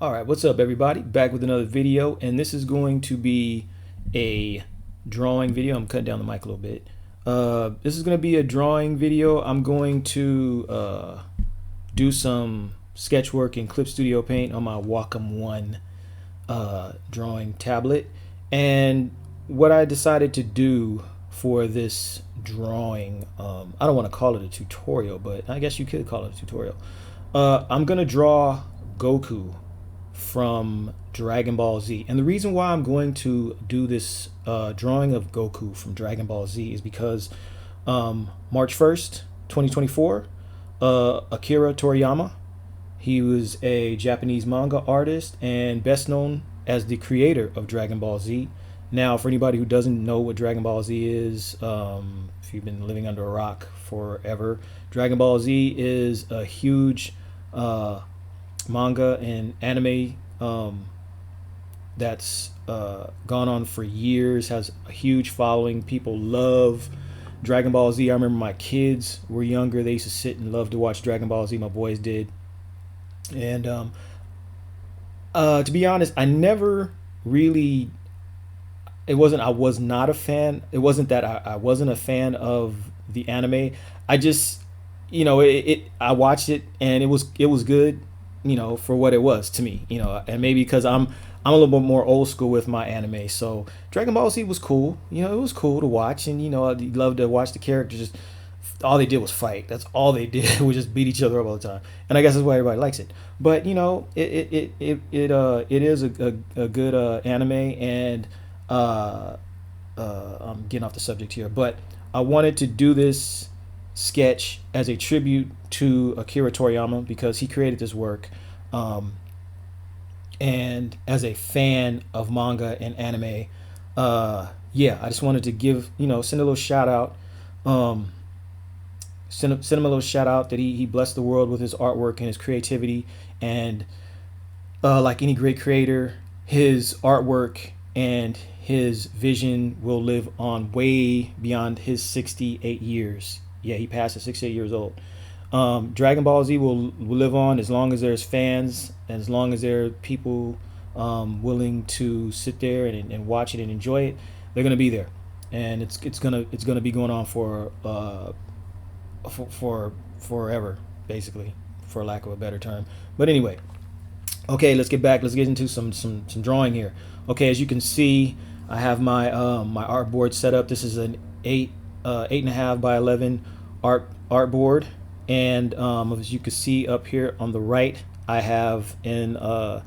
All right, what's up, everybody? Back with another video, and this is going to be a drawing video. I'm cutting down the mic a little bit. This is going to be a drawing video. I'm going to do some sketch work in Clip Studio Paint on my Wacom One drawing tablet. And what I decided to do for this drawing, I don't want to call it a tutorial, but I guess you could call it a tutorial. I'm going to draw Goku from Dragon Ball Z. And the reason why I'm going to do this drawing of Goku from Dragon Ball Z is because March 1st, 2024, Akira Toriyama, he was a Japanese manga artist and best known as the creator of Dragon Ball Z. Now, for anybody who doesn't know what Dragon Ball Z is, if you've been living under a rock forever, Dragon Ball Z is a huge manga and anime that's gone on for years, has a huge following. People love Dragon Ball Z. I remember my kids were younger, they used to sit and love to watch Dragon Ball Z. My boys did. And to be honest, I never really, I was not a fan. It wasn't that I wasn't a fan of the anime. I just, I watched it and it was good, for what it was to me, and maybe because I'm a little bit more old school with my anime. So Dragon Ball Z was cool. It was cool to watch, and I loved to watch the characters. Just all they did was fight. That's all they did was just beat each other up all the time. And I guess that's why everybody likes it. But it is a good anime. And I'm getting off the subject here, but I wanted to do this sketch as a tribute to Akira Toriyama because he created this work, and as a fan of manga and anime, yeah, I just wanted to give, send a little shout out, send him a little shout out that he blessed the world with his artwork and his creativity. And like any great creator, his artwork and his vision will live on way beyond his 68 years. Yeah, he passed at 68 years old. Dragon Ball Z will live on as long as there's fans, and as long as there are people willing to sit there and watch it and enjoy it. They're gonna be there, and it's gonna be going on for forever, basically, for lack of a better term. But anyway, okay, let's get back. Let's get into some drawing here. Okay, as you can see, I have my my artboard set up. This is an 8.5 by 11 artboard, and as you can see up here on the right, I have in a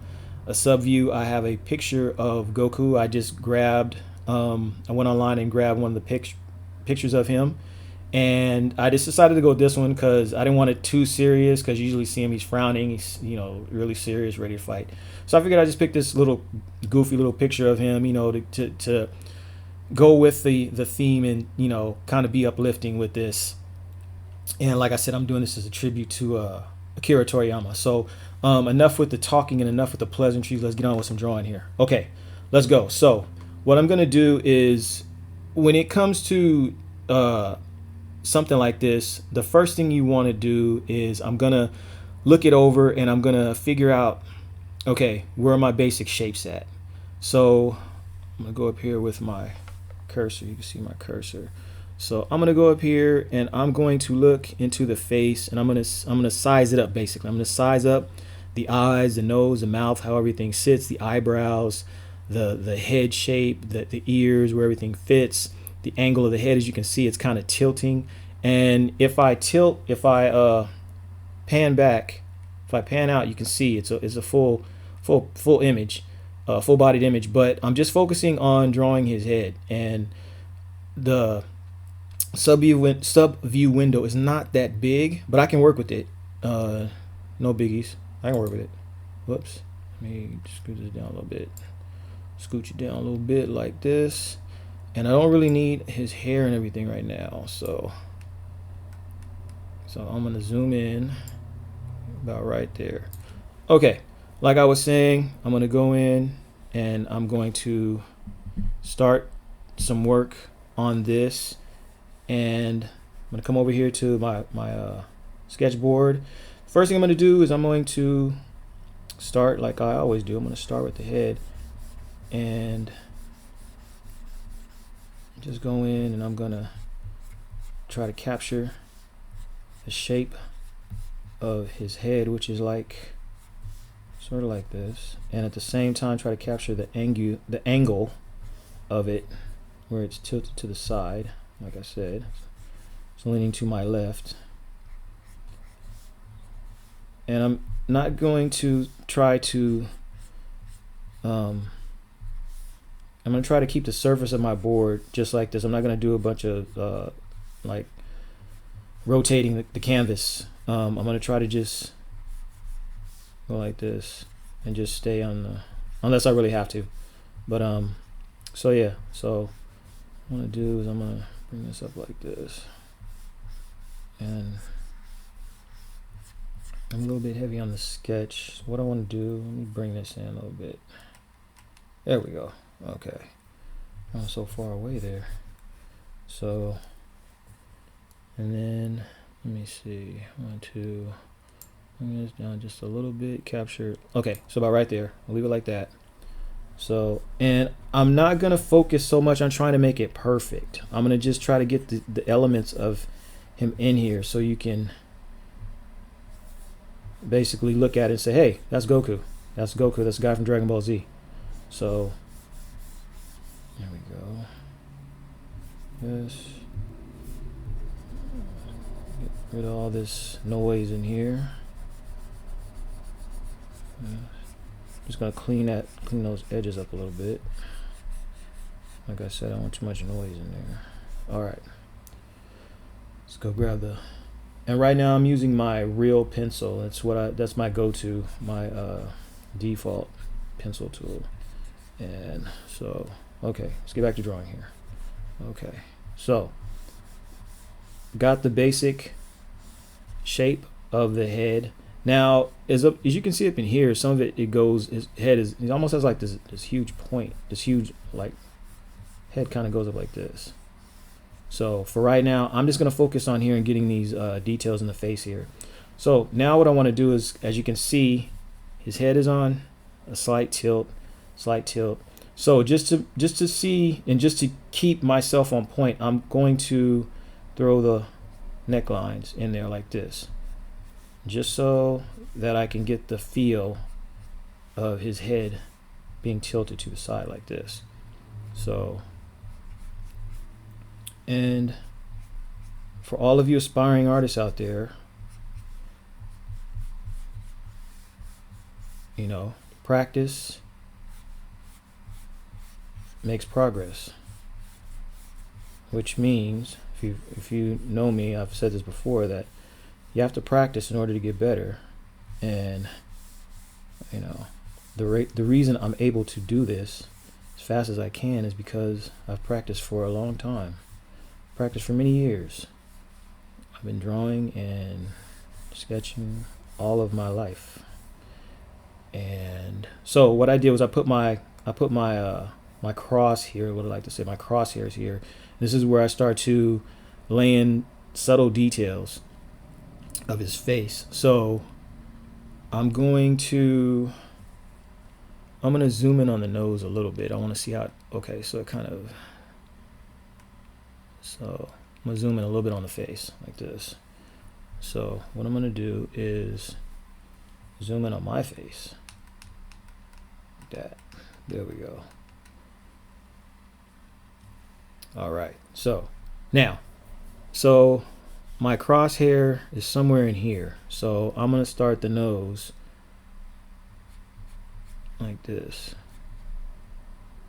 sub view, I have a picture of Goku. I just grabbed, I went online and grabbed one of the pictures of him, and I just decided to go with this one because I didn't want it too serious, because you usually see him, he's frowning, he's really serious, ready to fight. So I figured I'd just pick this little goofy little picture of him, to go with the theme and kind of be uplifting with this. And like I said, I'm doing this as a tribute to Akira Toriyama. So enough with the talking and enough with the pleasantries. Let's get on with some drawing here. Okay, let's go. So what I'm gonna do is, when it comes to something like this, the first thing you want to do is I'm gonna look it over and I'm gonna figure out, okay, where are my basic shapes at. So I'm gonna go up here with my cursor. You can see my cursor. So I'm gonna go up here and I'm going to look into the face, and I'm gonna size it up. Basically, I'm gonna size up the eyes, the nose, the mouth, how everything sits, the eyebrows, the head shape, the ears, where everything fits, the angle of the head. As you can see, it's kind of tilting. And if I pan back, if I pan out, you can see it's a full image, full-bodied image. But I'm just focusing on drawing his head, and the sub view window is not that big, but I can work with it. No biggies. I can work with it. Whoops. Let me scoot this down a little bit. Scooch it down a little bit like this. And I don't really need his hair and everything right now, so I'm gonna zoom in about right there. Okay, like I was saying, I'm gonna go in and I'm going to start some work on this. And I'm gonna come over here to my sketchboard. First thing I'm gonna do is I'm going to start like I always do. I'm going to start with the head and just go in, and I'm going to try to capture the shape of his head, which is like sort of like this, and at the same time try to capture the angle of it where it's tilted to the side. Like I said, it's leaning to my left, and I'm not going to try to I'm going to try to keep the surface of my board just like this. I'm not going to do a bunch of like rotating the canvas. I'm going to try to just go like this and just stay on the, unless I really have to. But so yeah, so what I'm going to do is I'm going to bring this up like this, and I'm a little bit heavy on the sketch. What I want to do, let me bring this in a little bit. There we go. Okay, I'm so far away there. So, and then let me see, 1, 2, bring this down just a little bit, capture. Okay, so about right there, I'll leave it like that. So, and I'm not gonna focus so much on trying to make it perfect. I'm gonna just try to get the elements of him in here, so you can basically look at it and say, hey, that's Goku. That's Goku. That's the guy from Dragon Ball Z. So there we go. Yes. Get rid of all this noise in here. Just gonna clean those edges up a little bit. Like I said, I don't want too much noise in there. All right. Let's go grab the. And right now I'm using my real pencil. That's my go-to, my default pencil tool. And so, okay, let's get back to drawing here. Okay, so got the basic shape of the head. Now, as you can see up in here, some of it goes. His head is. He almost has like this huge point. This huge like head kind of goes up like this. So for right now, I'm just gonna focus on here and getting these details in the face here. So now what I want to do is, as you can see, his head is on a slight tilt. So just to see and just to keep myself on point, I'm going to throw the necklines in there like this, just so that I can get the feel of his head being tilted to the side like this. So, and for all of you aspiring artists out there, you know, practice makes progress, which means if you know me, I've said this before, that you have to practice in order to get better. And you know, the reason I'm able to do this as fast as I can is because I've practiced for a long time, practiced for many years. I've been drawing and sketching all of my life. And so what I did was I put my cross here, what I like to say, my crosshairs here. This is where I start to lay in subtle details of his face. So I'm going to zoom in on the nose a little bit. I want to see how, okay, so it kind of, so I'm going to zoom in a little bit on the face like this. So what I'm going to do is zoom in on my face like that. There we go. All right, so now, so my crosshair is somewhere in here. So I'm gonna start the nose like this.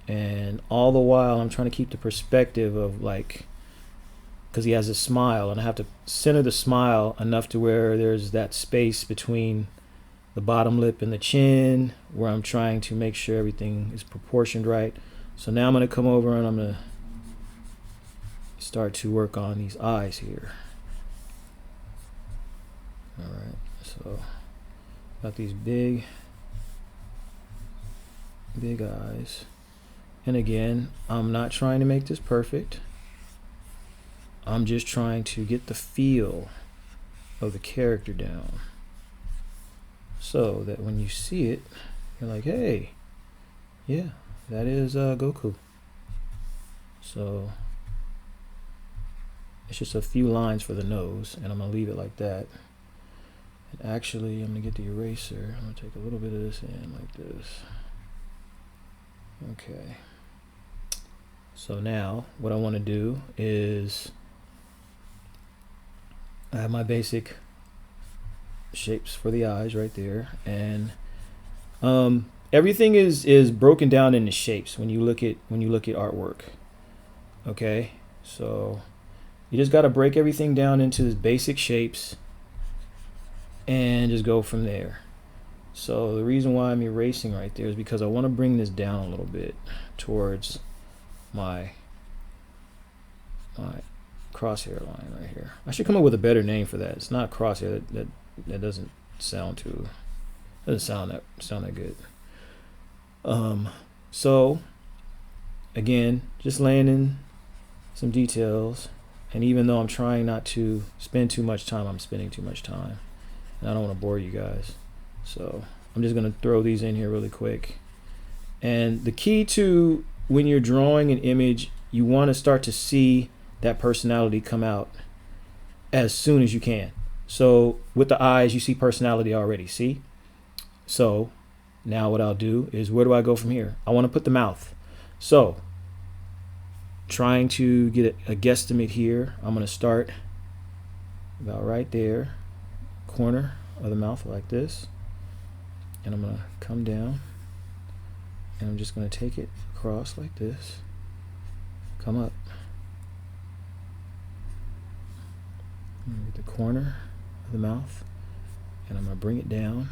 And all the while I'm trying to keep the perspective of, like, because he has a smile, and I have to center the smile enough to where there's that space between the bottom lip and the chin, where I'm trying to make sure everything is proportioned right. So now I'm gonna come over and I'm gonna start to work on these eyes here. All right, so got these big eyes. And again, I'm not trying to make this perfect. I'm just trying to get the feel of the character down. so that when you see it, you're like, hey, yeah, that is Goku. So it's just a few lines for the nose, and I'm gonna leave it like that. And actually, I'm gonna get the eraser. I'm gonna take a little bit of this in like this. Okay. So now what I want to do is I have my basic shapes for the eyes right there, and everything is broken down into shapes when you look at artwork. Okay, so you just got to break everything down into basic shapes and just go from there. So the reason why I'm erasing right there is because I want to bring this down a little bit towards my crosshair line right here. I should come up with a better name for that. It's not a crosshair. That doesn't sound that good. So again, just laying in some details, and even though I'm trying not to spend too much time, I'm spending too much time, and I don't want to bore you guys. So I'm just gonna throw these in here really quick. And the key to when you're drawing an image, you want to start to see that personality come out as soon as you can. So with the eyes, you see personality already, see? So now what I'll do is, where do I go from here? I want to put the mouth. So trying to get a guesstimate here, I'm going to start about right there, corner of the mouth like this. And I'm going to come down, and I'm just going to take it across like this, come up, get the corner of the mouth, and I'm going to bring it down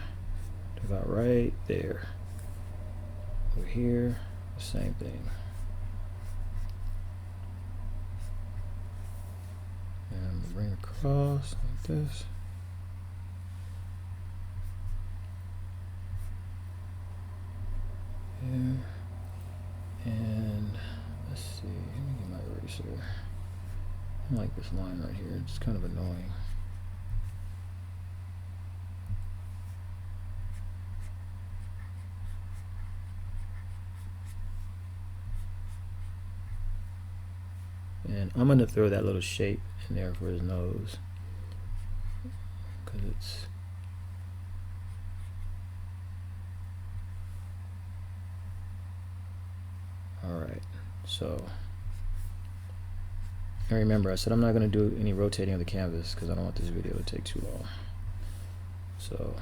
to about right there. Over here, the same thing. And I'm going to bring it across like this. There. And let's see, let me get my eraser. I don't like this line right here, it's kind of annoying. And I'm going to throw that little shape in there for his nose, because it's alright. So, and remember, I said I'm not going to do any rotating of the canvas because I don't want this video to take too long. So,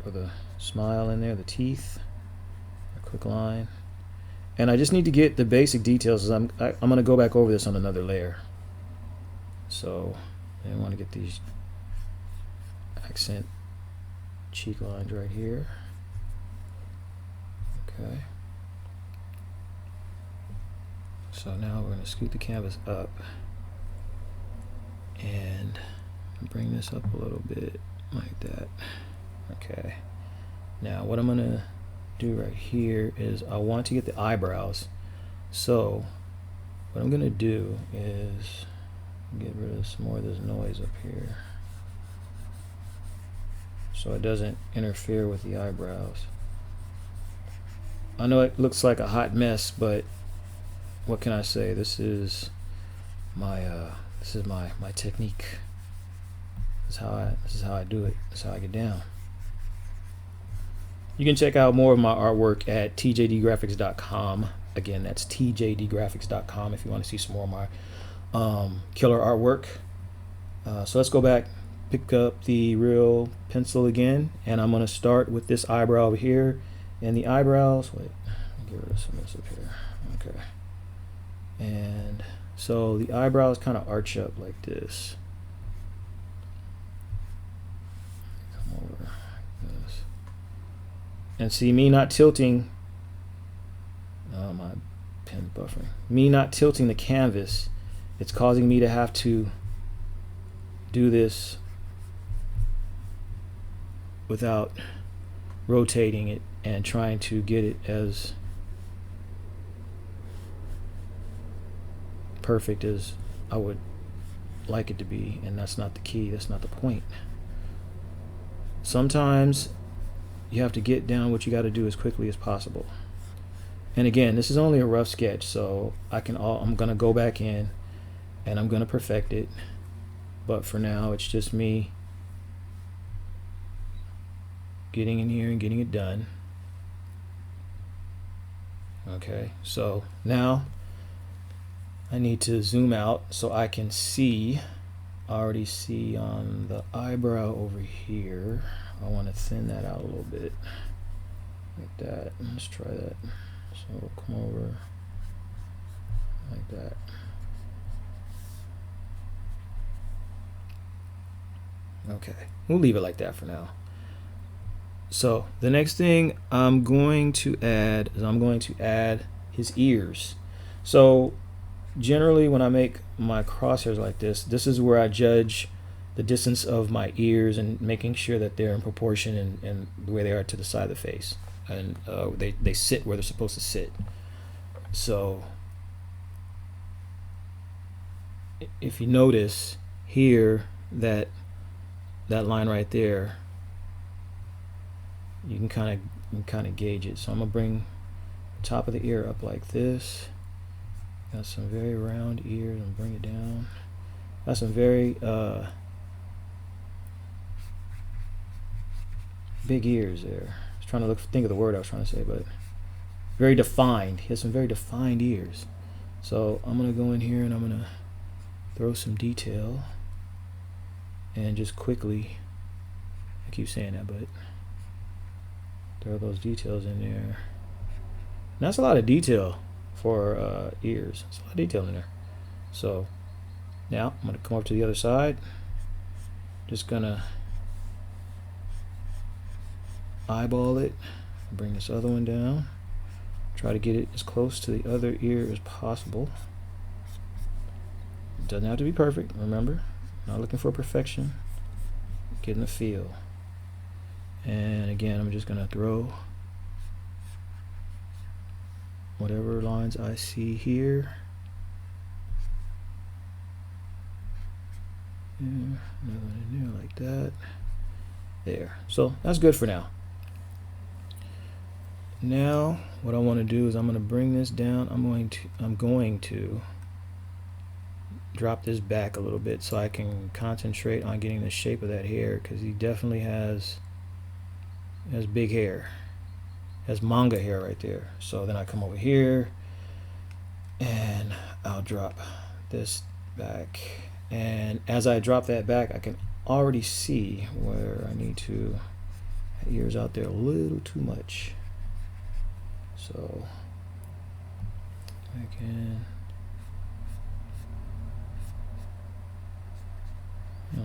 throw the smile in there, the teeth, a quick line. And I just need to get the basic details. I'm going to go back over this on another layer. So I want to get these accent cheek lines right here. Okay. So now we're going to scoot the canvas up and bring this up a little bit like that. Okay. Now what I'm going to do right here is I want to get the eyebrows. So what I'm going to do is get rid of some more of this noise up here so it doesn't interfere with the eyebrows. I know it looks like a hot mess, but what can I say? This is my technique. This is how I do it. This is how I get down. You can check out more of my artwork at tjdgraphics.com. Again, that's tjdgraphics.com if you want to see some more of my killer artwork. So let's go back, pick up the real pencil again, and I'm going to start with this eyebrow over here. And the eyebrows, wait, let me get rid of some of this up here. Okay. And so the eyebrows kind of arch up like this. Come over like this. And see, me not tilting, oh, my pen buffering. Me not tilting the canvas, it's causing me to have to do this without rotating it and trying to get it as perfect as I would like it to be, and that's not the key, that's not the point. sometimes you have to get down what you got to do as quickly as possible. And again, this is only a rough sketch, so I'm gonna go back in and I'm gonna perfect it. But for now, it's just me getting in here and getting it done. Okay, so now I need to zoom out so I can see. I already see on the eyebrow over here. I want to thin that out a little bit, like that. Let's try that. So we'll come over like that. Okay, we'll leave it like that for now. So the next thing I'm going to add is his ears. So generally when I make my crosshairs like this is where I judge the distance of my ears and making sure that they're in proportion and the way they are to the side of the face. And they sit where they're supposed to sit. So if you notice here that line right there, you can kind of gauge it. So I'm gonna bring the top of the ear up like this. Got some very round ears, and bring it down. Got some very big ears there. I was trying to think of the word I was trying to say, but very defined. He has some very defined ears. So I'm gonna go in here and I'm gonna throw some detail and just quickly, I keep saying that, but throw those details in there. And that's a lot of detail for ears. It's a lot of detail in there. So now I'm gonna come up to the other side. Just gonna eyeball it, bring this other one down, try to get it as close to the other ear as possible. It doesn't have to be perfect, remember, not looking for perfection, getting the feel. And again, I'm just gonna throw whatever lines I see here. Another one in there like that. There. So that's good for now. Now what I want to do is I'm going to bring this down. I'm going to drop this back a little bit so I can concentrate on getting the shape of that hair, because he definitely has big hair, has manga hair right there. So then I come over here and I'll drop this back, and as I drop that back I can already see where I need to, ears out there a little too much. So I can,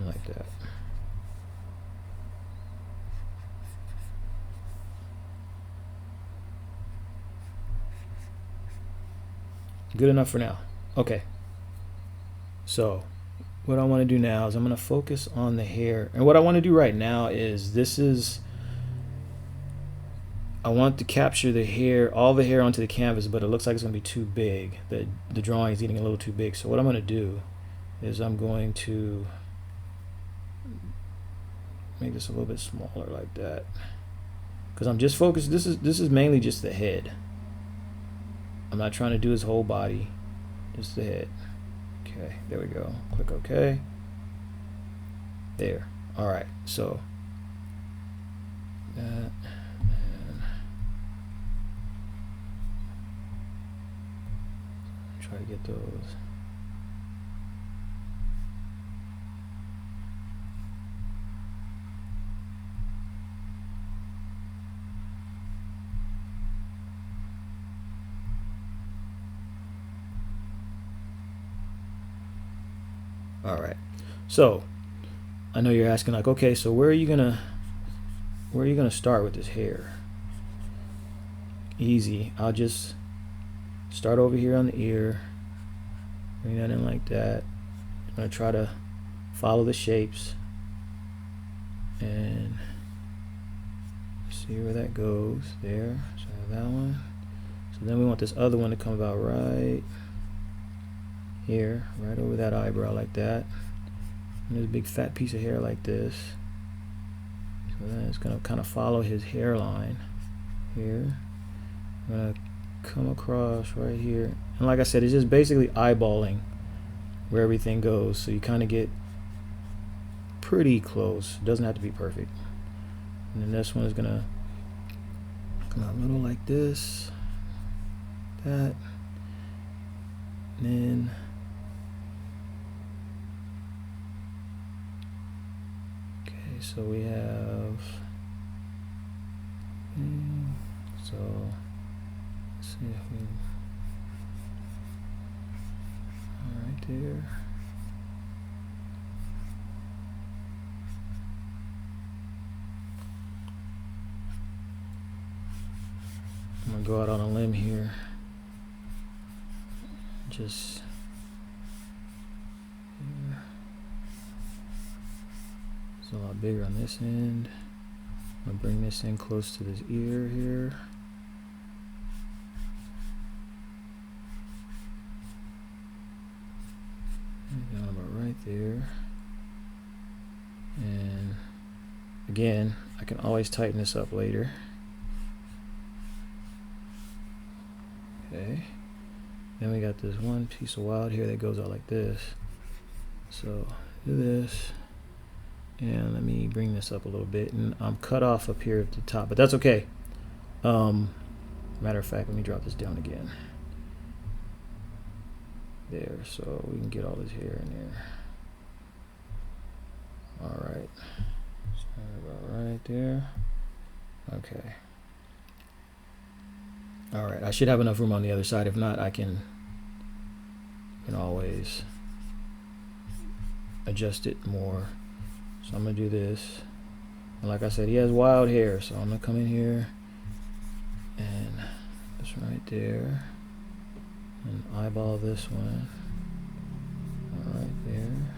like that. Good enough for now. Okay. So what I want to do now is I'm going to focus on the hair. And what I want to do right now is I want to capture the hair, all the hair onto the canvas, but it looks like it's going to be too big. The drawing is getting a little too big. So what I'm going to do is I'm going to make this a little bit smaller like that, because I'm just focused. This is mainly just the head. I'm not trying to do his whole body, just the head. Okay, there we go. Click OK. There. All right. So that, and try to get those. All right. So I know you're asking, like, okay, so where are you gonna start with this hair? Easy. I'll just start over here on the ear, bring that in like that. I'm gonna try to follow the shapes and see where that goes. There. So I have that one. So then we want this other one to come about right here, right over that eyebrow like that. And there's a big fat piece of hair like this. So then it's going to kind of follow his hairline here. I'm going to come across right here. And like I said, it's just basically eyeballing where everything goes. So you kind of get pretty close. It doesn't have to be perfect. And then this one is going to come out a little like this. That. And then so we have, so let's see if we, right there. I'm gonna go out on a limb here. Just here. It's a lot bigger on this end. I'm gonna bring this in close to this ear here. Down about right there. And again, I can always tighten this up later. Okay. Then we got this one piece of wild hair that goes out like this. So do this. And let me bring this up a little bit. And I'm cut off up here at the top, but that's okay. Matter of fact, let me drop this down again. There, so we can get all this hair in there. All right. So about right there. Okay. All right, I should have enough room on the other side. If not, I can always adjust it more. So I'm gonna do this. And like I said, he has wild hair, so I'm gonna come in here and this right there and eyeball this one. All right there.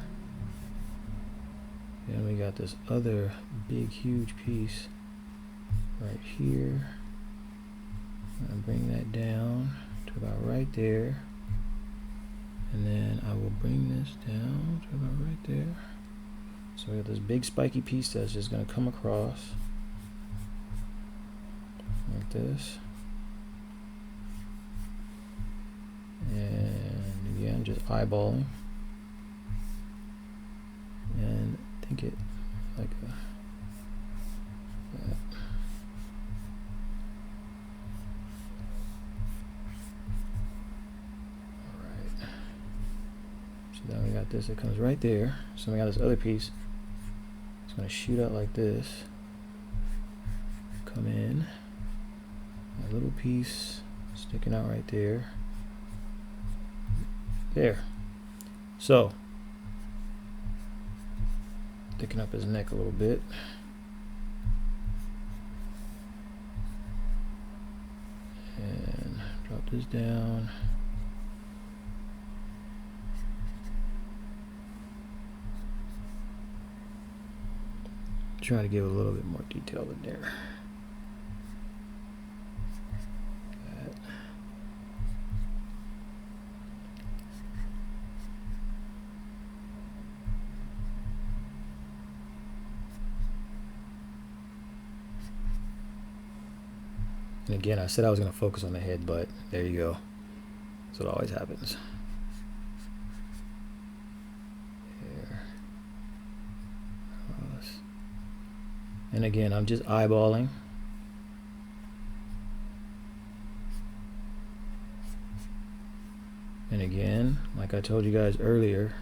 Then we got this other big, huge piece right here. And bring that down to about right there, and then I will bring this down to about right there. So we got this big spiky piece that's just going to come across like this, and again just eyeballing, and think it like that. Then we got this that comes right there. So we got this other piece. It's going to shoot out like this. Come in. A little piece sticking out right there. There. So, thicken up his neck a little bit. And drop this down. Try to give a little bit more detail in there. That. And again, I said I was going to focus on the head, but there you go. That's what always happens. And again, I'm just eyeballing. And again, like I told you guys earlier,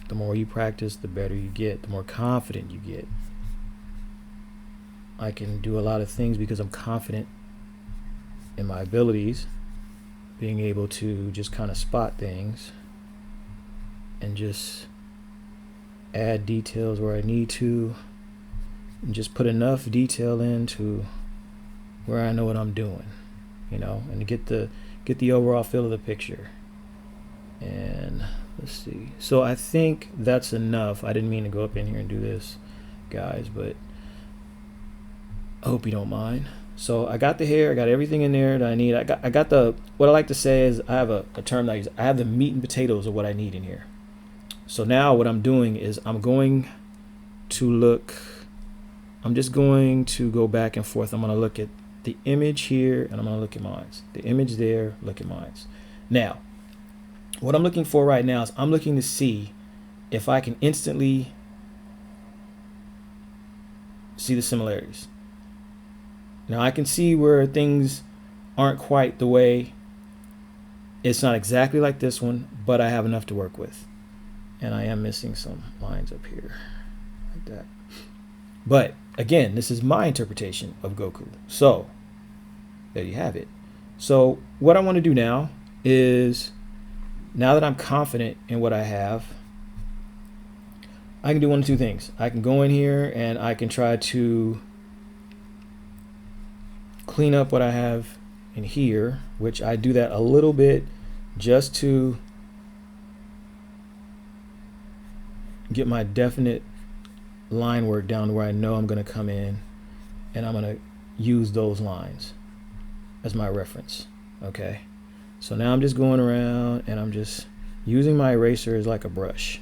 the more you practice, the better you get, the more confident you get. I can do a lot of things because I'm confident in my abilities, being able to just kind of spot things and just add details where I need to, and just put enough detail into where I know what I'm doing, you know, and to get the overall feel of the picture. And let's see. So I think that's enough. I didn't mean to go up in here and do this, guys, but I hope you don't mind. So I got the hair, I got everything in there that I need. I got the, what I like to say is, I have a term that I use. I have the meat and potatoes of what I need in here. So now what I'm doing is I'm going to look, I'm just going to go back and forth. I'm going to look at the image here and I'm going to look at mine. The image there, look at mine. Now, what I'm looking for right now is I'm looking to see if I can instantly see the similarities. Now I can see where things aren't quite the way, it's not exactly like this one, but I have enough to work with. And I am missing some lines up here like that. But again, this is my interpretation of Goku. So there you have it. So what I want to do now is, now that I'm confident in what I have, I can do one of two things. I can go in here and I can try to clean up what I have in here, which I do that a little bit just to get my definite line work down to where I know I'm going to come in and I'm going to use those lines as my reference. Okay, so now I'm just going around and I'm just using my eraser as like a brush,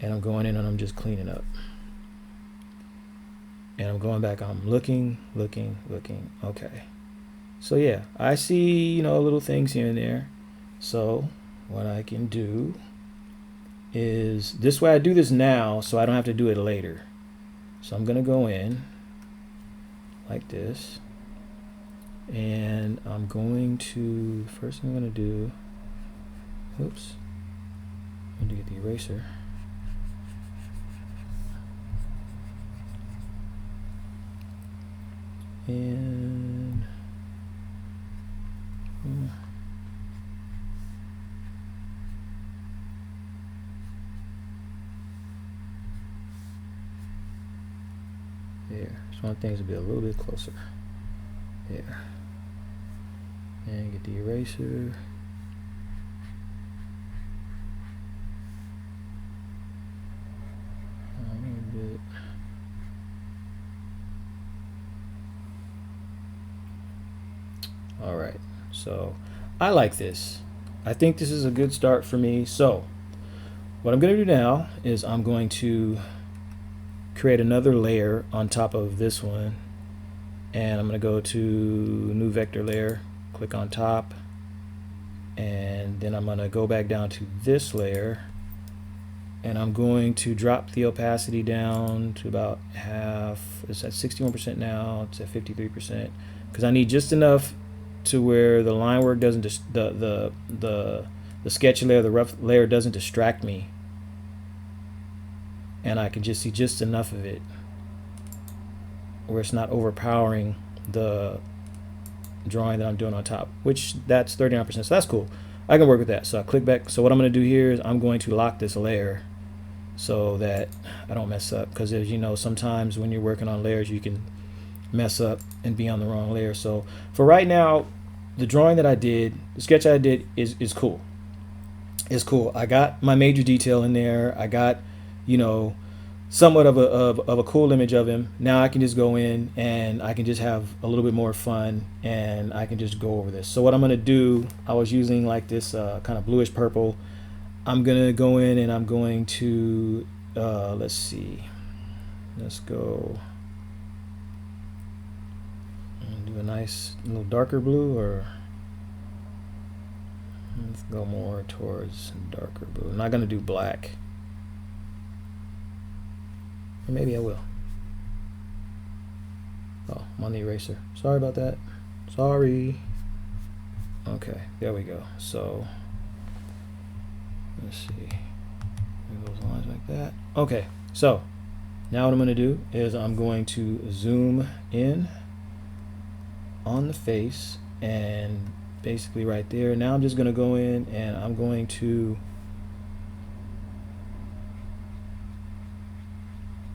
and I'm going in and I'm just cleaning up, and I'm going back, I'm looking. Okay, so yeah, I see, you know, little things here and there. So what I can do is, this way I do this now so I don't have to do it later. So I'm gonna go in like this, and I'm going to, first thing I'm gonna do, oops, I'm gonna get the eraser. And there, just want things to be a little bit closer. There. And get the eraser. A little bit. All right, so I like this. I think this is a good start for me. So what I'm going to do now is I'm going to create another layer on top of this one, and I'm going to go to new vector layer, click on top, and then I'm going to go back down to this layer, and I'm going to drop the opacity down to about half. It's at 61% now, it's at 53%, because I need just enough to where the line work doesn't the sketch layer, the rough layer doesn't distract me, and I can just see just enough of it where it's not overpowering the drawing that I'm doing on top, which that's 39%, so that's cool. I can work with that. So I click back. So what I'm going to do here is I'm going to lock this layer so that I don't mess up, because as you know, sometimes when you're working on layers you can mess up and be on the wrong layer. So for right now, the drawing that I did, the sketch I did is cool. It's cool. I got my major detail in there. I got, you know, somewhat of a cool image of him. Now I can just go in and I can just have a little bit more fun, and I can just go over this. So what I'm going to do, I was using like this kind of bluish purple. I'm going to go in and I'm going to, let's see, let's go and do a nice little darker blue, or let's go more towards darker blue. I'm not going to do black. Or maybe I will. Oh, I'm on the eraser. Sorry about that. Sorry. Okay, there we go. So let's see. Move those lines like that. Okay, so now what I'm going to do is I'm going to zoom in on the face, and basically right there. Now I'm just going to go in and I'm going to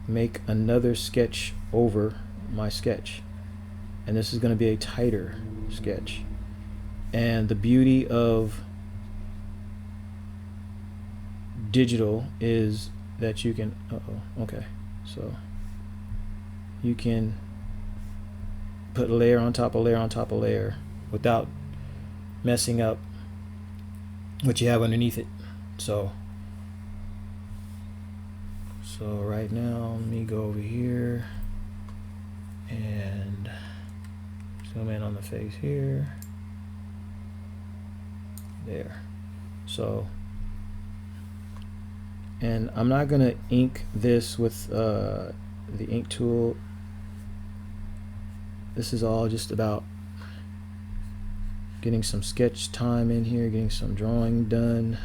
make another sketch over my sketch, and this is going to be a tighter sketch. And the beauty of digital is that you can okay, so you can put layer on top of layer on top of layer without messing up what you have underneath it. So So right now, let me go over here and zoom in on the face here. There. So, and I'm not gonna ink this with the ink tool. This is all just about getting some sketch time in here, getting some drawing done.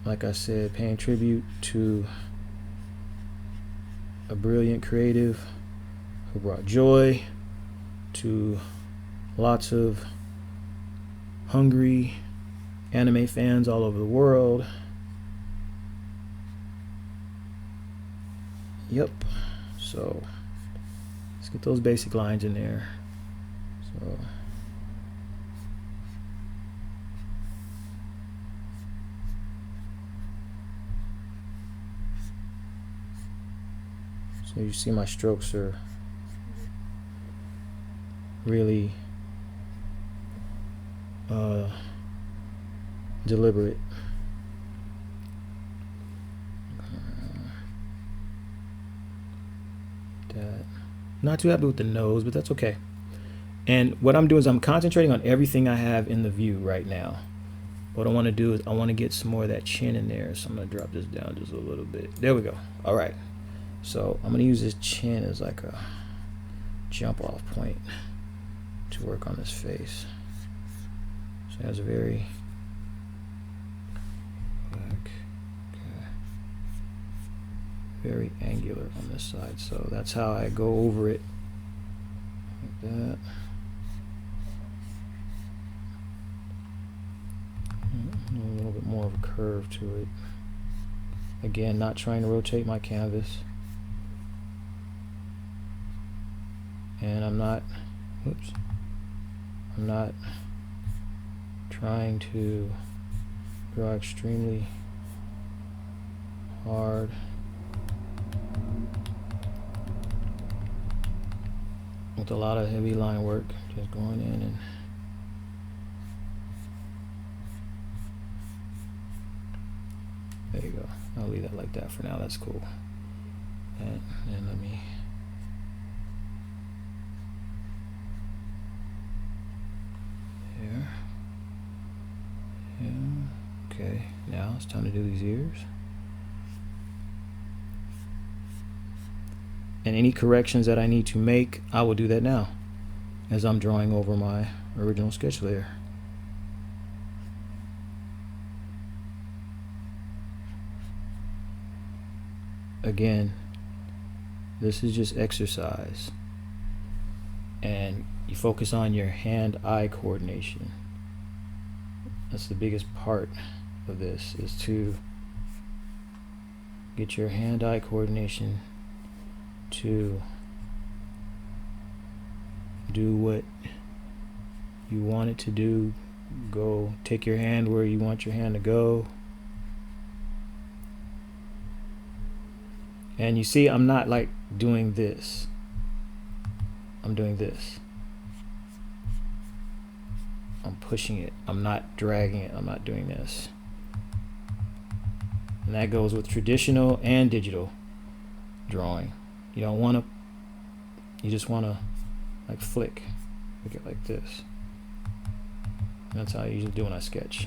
Like I said, paying tribute to a brilliant creative who brought joy to lots of hungry anime fans all over the world. Yep. So let's get those basic lines in there. So you see my strokes are really deliberate. Not too happy with the nose, but that's okay. And what I'm doing is I'm concentrating on everything I have in the view right now. What I want to do is I want to get some more of that chin in there. So I'm going to drop this down just a little bit. There we go. All right. So I'm going to use this chin as like a jump off point to work on this face. So it has a very black, okay, very angular on this side. So that's how I go over it, like that. A little bit more of a curve to it. Again, not trying to rotate my canvas. And I'm not trying to draw extremely hard. With a lot of heavy line work, just going in and there you go. I'll leave that like that for now. That's cool. And let me here. Yeah. Okay. Now it's time to do these ears. And any corrections that I need to make, I will do that now as I'm drawing over my original sketch layer. Again, this is just exercise, and you focus on your hand-eye coordination. That's the biggest part of this, is to get your hand-eye coordination to do what you want it to do. Go take your hand where you want your hand to go. And you see, I'm not like doing this. I'm doing this. I'm pushing it. I'm not dragging it. I'm not doing this. And that goes with traditional and digital drawing. You don't want to, you just want to like flick it like this. And that's how I usually do when I sketch.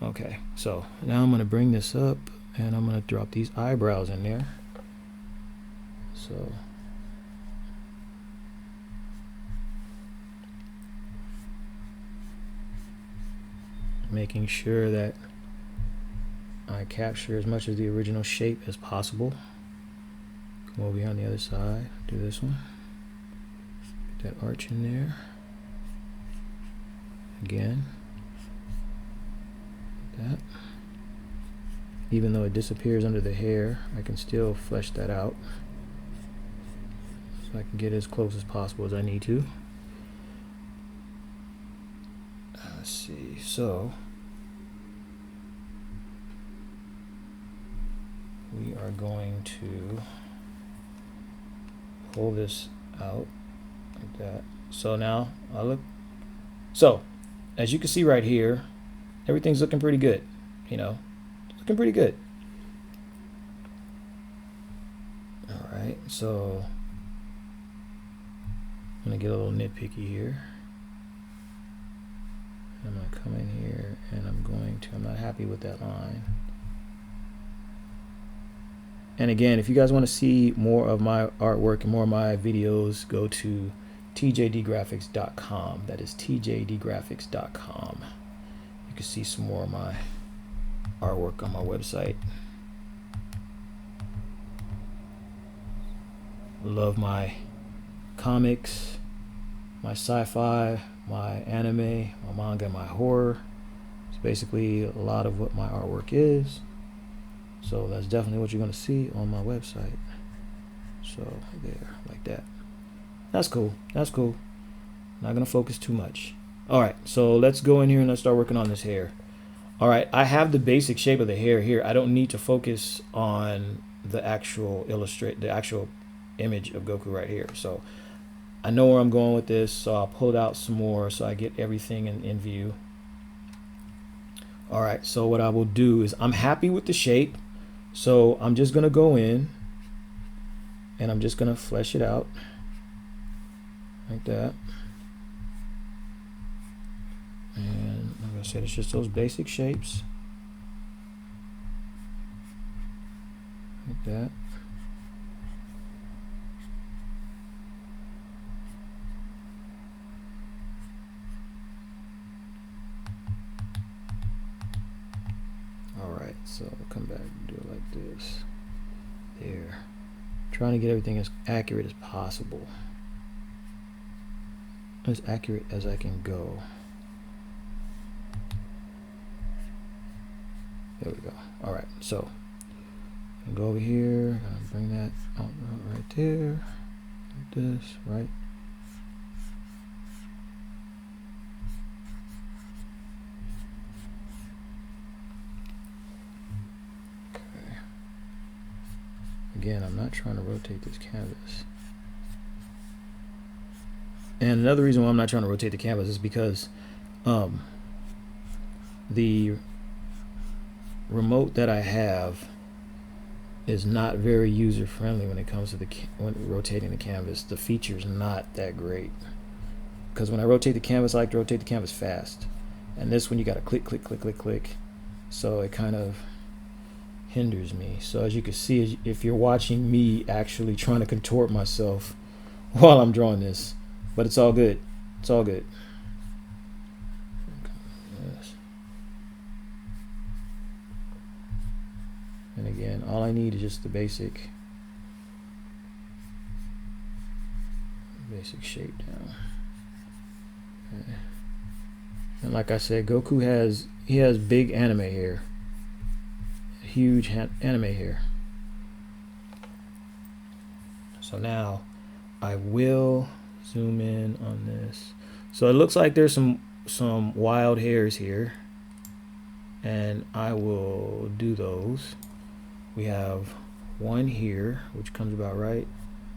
Okay, so now I'm going to bring this up and I'm going to drop these eyebrows in there. So making sure that I capture as much of the original shape as possible. Come over here on the other side, do this one. Get that arch in there. Again. Like that. Even though it disappears under the hair, I can still flesh that out. So I can get as close as possible as I need to. Let's see, so we are going to pull this out like that. So now I look, so as you can see right here, everything's looking pretty good, you know, looking pretty good. right, so I'm gonna get a little nitpicky here. I'm gonna come in here and I'm not happy with that line. And again, if you guys want to see more of my artwork and more of my videos, go to tjdgraphics.com. That is tjdgraphics.com. You can see some more of my artwork on my website. Love my comics, my sci-fi, my anime, my manga, my horror. It's basically a lot of what my artwork is. So that's definitely what you're going to see on my website. So there, like that. That's cool. That's cool. Not going to focus too much. All right, so let's go in here and let's start working on this hair. All right, I have the basic shape of the hair here. I don't need to focus on the actual image of Goku right here. So I know where I'm going with this, so I'll pull it out some more so I get everything in view. All right, so what I will do is I'm happy with the shape. So I'm just going to go in and I'm just going to flesh it out like that. And like I said, it's just those basic shapes like that. Alright, so I'll come back and do it like this. There. Trying to get everything as accurate as possible. As accurate as I can go. There we go. Alright, so I'll go over here, I'll bring that out right there. Like this, right? Again, I'm not trying to rotate this canvas. And another reason why I'm not trying to rotate the canvas is because the remote that I have is not very user friendly when it comes to when rotating the canvas. The feature's not that great. Because when I rotate the canvas, I like to rotate the canvas fast. And this one you gotta click, click, click, click, click. So it kind of hinders me. So as you can see, if you're watching me actually trying to contort myself while I'm drawing this, but it's all good. It's all good. Yes. And again, all I need is just the basic shape down. Okay. And like I said, Goku has big anime hair. Huge anime hair. So now I will zoom in on this. So it looks like there's some wild hairs here, and I will do those. We have one here which comes about right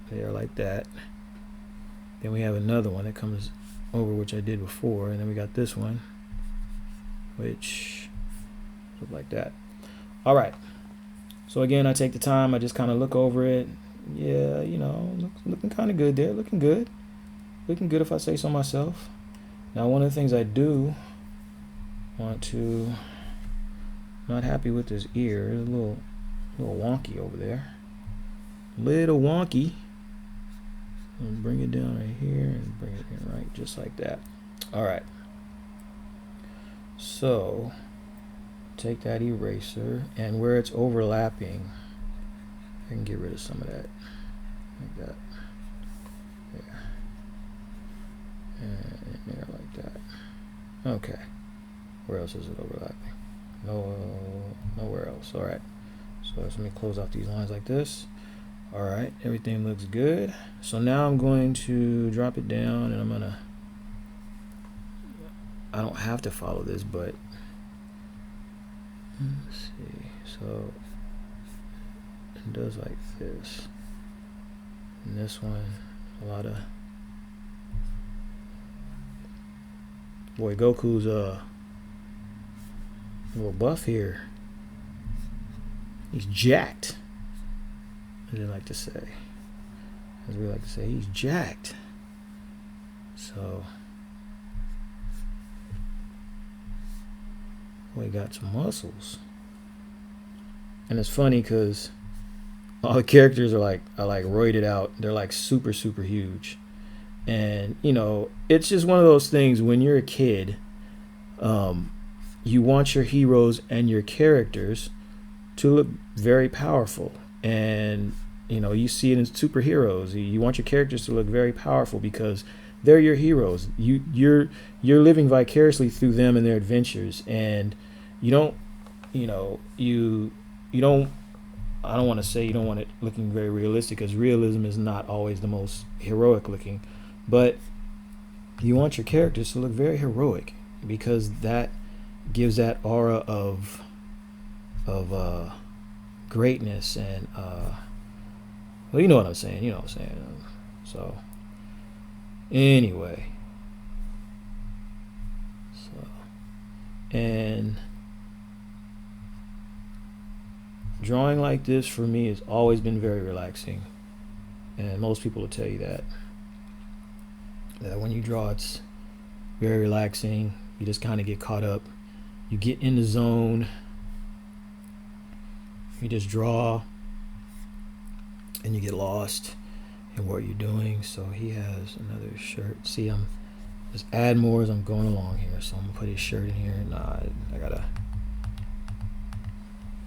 there like that. Then we have another one that comes over, which I did before, and then we got this one which looks like that. All right, so again, I take the time, I just kind of look over it. Yeah, you know, looking kind of good there, looking good if I say so myself. Now, one of the things I do want to, not happy with this ear, it's a little wonky over there, little wonky. I'll bring it down right here and bring it in right just like that. All right, so take that eraser, and where it's overlapping, I can get rid of some of that, like that, there, and there like that. Okay, where else is it overlapping? No, nowhere else. All right, so let me close off these lines like this. All right, everything looks good. So now I'm going to drop it down, and I don't have to follow this, but let's see. So it does like this. And this one, a lot of, boy, Goku's a little buff here. He's jacked, as they like to say. as we like to say, he's jacked. So we got some muscles. And it's funny because all the characters are like roided out. They're like super huge. And you know, it's just one of those things when you're a kid, you want your heroes and your characters to look very powerful. And you know, you see it in superheroes. You want your characters to look very powerful because they're your heroes. You're living vicariously through them and their adventures. And you don't, you know, you don't, I don't want to say you don't want it looking very realistic, because realism is not always the most heroic looking, but you want your characters to look very heroic, because that gives that aura of greatness. And well, you know what I'm saying. You know what I'm saying. So anyway, and drawing like this for me has always been very relaxing, and most people will tell you that when you draw, it's very relaxing. You just kind of get caught up, you get in the zone, you just draw, and you get lost in what you're doing. So he has another shirt. See, I'm just add more as I'm going along here. So I'm gonna put his shirt in here. Nah, I gotta.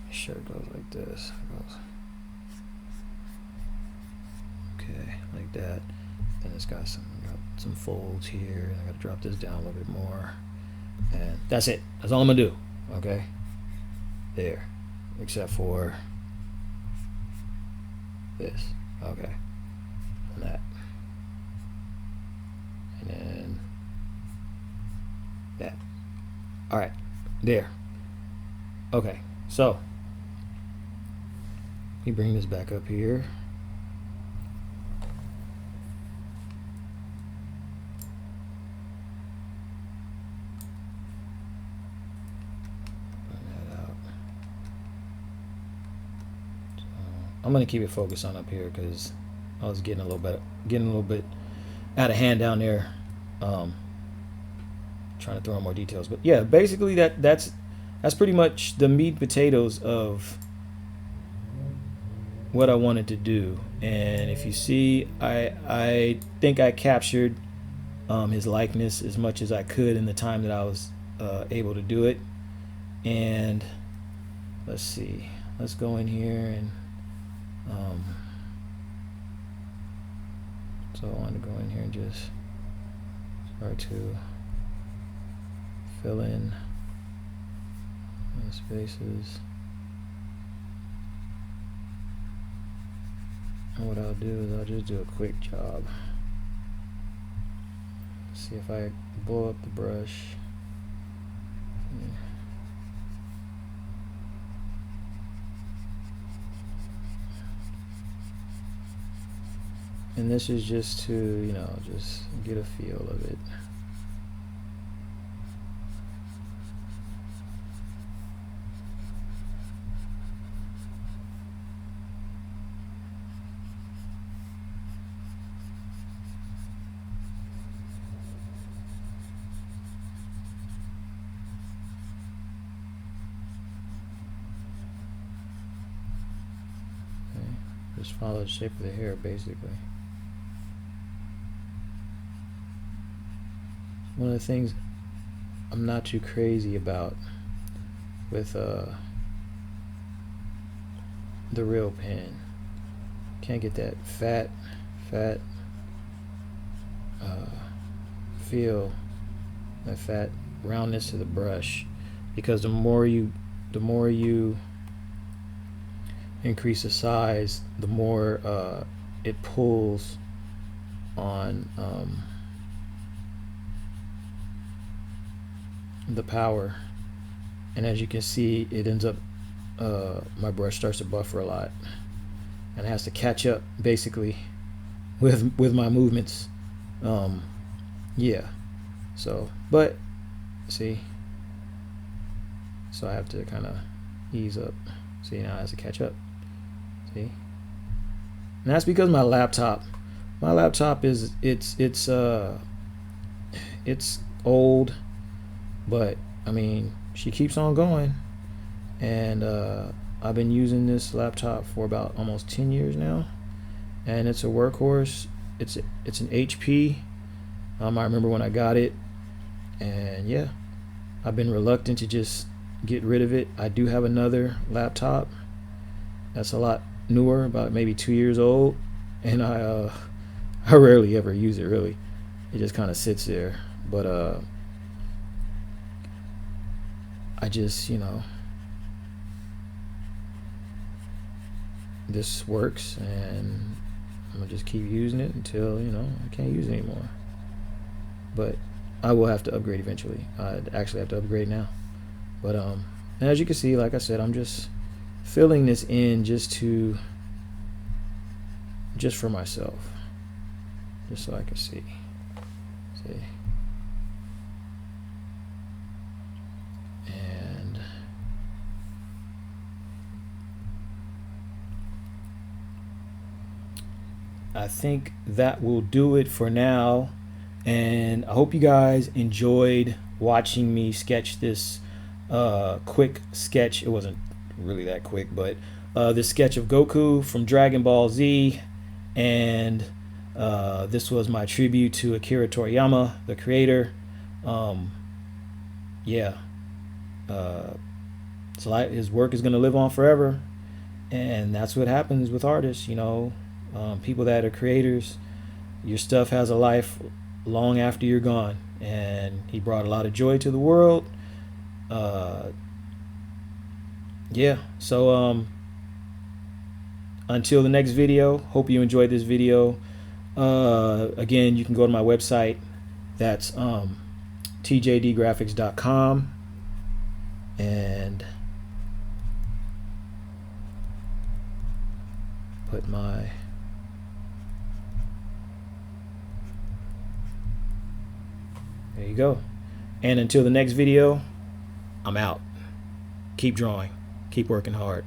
His shirt goes like this. It goes okay, like that. Then it's got some folds here, and I gotta drop this down a little bit more. And that's it. That's all I'm gonna do. Okay. There. Except for this. Okay. And that. And then that. Alright. There. Okay. So let me bring this back up here. I'm gonna keep it focused on up here because I was getting a little bit out of hand down there, trying to throw in more details. But yeah, basically that's pretty much the meat and potatoes of what I wanted to do. And if you see, I think I captured his likeness as much as I could in the time that I was able to do it. And let's see, let's go in here and so I want to go in here and just start to fill in the spaces. And what I'll do is I'll just do a quick job. See if I blow up the brush. Yeah. And this is just to, you know, just get a feel of it. Okay. Just follow the shape of the hair, basically. One of the things I'm not too crazy about with the real pen, can't get that fat feel, that fat roundness to the brush, because the more you increase the size, the more it pulls on the power. And as you can see, it ends up my brush starts to buffer a lot, and it has to catch up basically with my movements. Yeah, so but see, so I have to kind of ease up. See, now it has to catch up. See, and that's because my laptop My laptop is it's old, but I mean, she keeps on going, and I've been using this laptop for about almost 10 years now, and it's a workhorse. It's an HP. I remember when I got it, and yeah, I've been reluctant to just get rid of it. I do have another laptop that's a lot newer, about maybe 2 years old, and I rarely ever use it really. It just kind of sits there, but I just, this works, and I'm gonna just keep using it until I can't use it anymore. But I will have to upgrade eventually. I'd actually have to upgrade now. But and as you can see, like I said, I'm just filling this in just for myself, just so I can see. And I think that will do it for now. And I hope you guys enjoyed watching me sketch this quick sketch. It wasn't really that quick, but this sketch of Goku from Dragon Ball Z. And this was my tribute to Akira Toriyama, the creator. Yeah, so his work is going to live on forever, and that's what happens with artists. People that are creators, your stuff has a life long after you're gone, and he brought a lot of joy to the world. Yeah, so until the next video, hope you enjoyed this video. Again, you can go to my website. That's tjdgraphics.com, and put my there you go. And until the next video, I'm out. Keep drawing, keep working hard.